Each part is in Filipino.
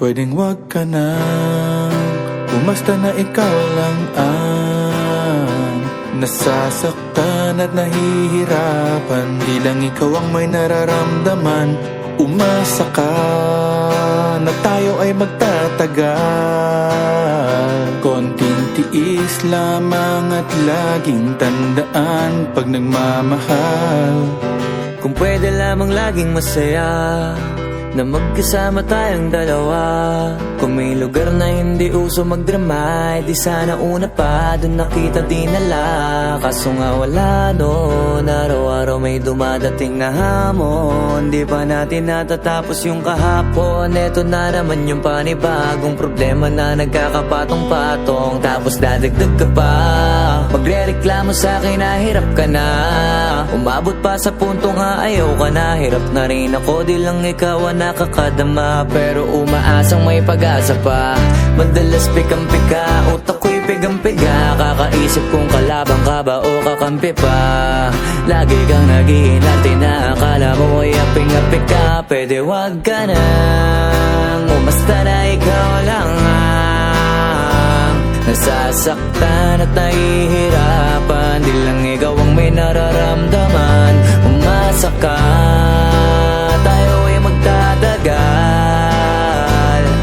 Pwedeng wag ka na, umasta na ikaw lang ang nasasaktan at nahihirapan. Di lang ikaw ang may nararamdaman. Umasa ka na tayo ay magtatagal. Konting tiis lamang at laging tandaan pag nagmamahal. Kung pwede lamang laging masaya na magkasama tayong dalawa. Kung may lugar na hindi uso magdrama, di sana una pa dun nakita dinala. Kaso nga wala noon, araw-araw may dumadating na hamon. Di pa natin natatapos yung kahapon. Eto na naman yung panibagong problema na nagkakapatong-patong. Tapos dadagdag ka pa, magre-reklamo sa'kin na hirap ka na. Umabot pa sa punto nga ayaw ka na. Hirap na rin ako, di lang ikaw ang nakakadama. Pero umaasang may pag-asa pa. Madalas pikang-pika, utak ko'y pigang-piga. Kakaisip kung kalaban ka ba o kakampi pa. Lagi kang nag-iinarte na akala mo ay aping-apik ka. Pwede wag ka nang umasta na ikaw lang ang nasasaktan at nahihirapan. Di lang ikaw ang may nararamdaman. Umasa ka, tayo ay magtatagal.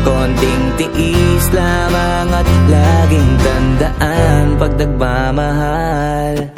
Konting tiis lamang at laging tandaan pag nagmamahal.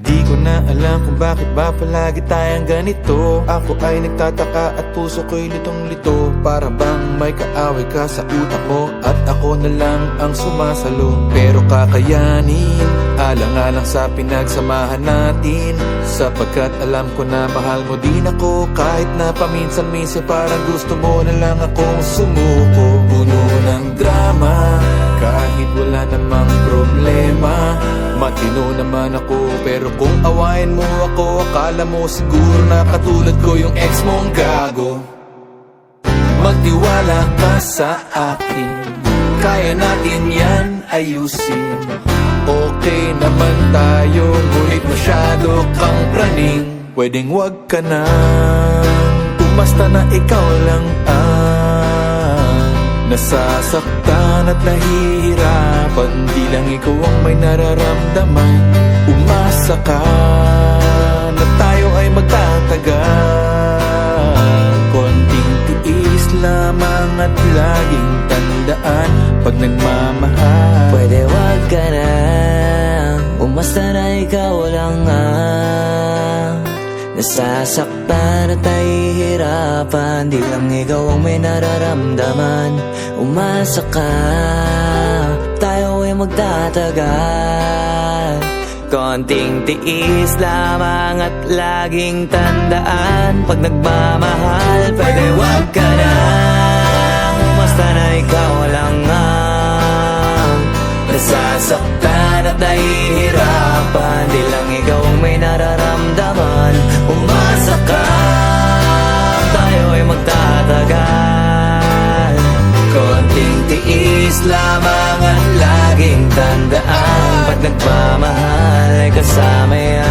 Di ko na alam kung bakit ba palagi tayong ganito. Ako ay nagtataka at puso ko'y litong-lito. Para bang may kaaway ka sa utak mo at ako na lang ang sumasalo. Pero kakayanin, alang-alang sa pinagsamahan natin. Sapagkat alam ko na mahal mo din ako. Kahit na paminsan-minsan parang gusto mo na lang akong sumuko. Puno ng drama, kahit wala namang problema. Matino naman ako, pero kung awayin mo ako, akala mo siguro na katulad ko yung ex mong gago. Magtiwala ka sa akin, kaya natin yan ayusin. Okay naman tayo, ngunit masyado kang praning. Pwedeng wag ka na, umasta na ikaw lang ang nasasaktan at nahihirapan. Di lang ikaw ang may nararamdaman. Umasa ka na tayo ay magtatagal. Konting tiis lamang at laging tandaan pag nagmamahal. Pwede wag ka na, umasta na ikaw lang ang nasasaktan at nahihirapan. Di lang ikaw ang may nararamdaman. Umasa ka, tayo ay magtatagal. Konting tiis lamang at laging tandaan pag nagmamahal. Pwede wag ka na, umasta na ikaw lang ang nasasaktan at nahihirapan. Di lang ikaw ang may nararamdaman. Umasa ka, tayo ay magtatagal. Konting tiis lamang at laging tandaan pag nagmamahal ay kasama yan.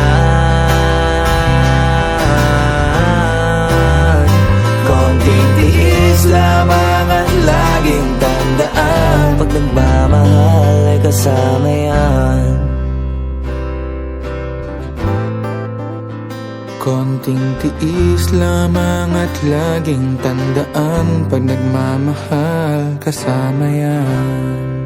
Konting tiis lamang at laging tandaan pag nagmamahal ay kasama yan. Konting tiis lamang at laging tandaan pag nagmamahal kasama yan.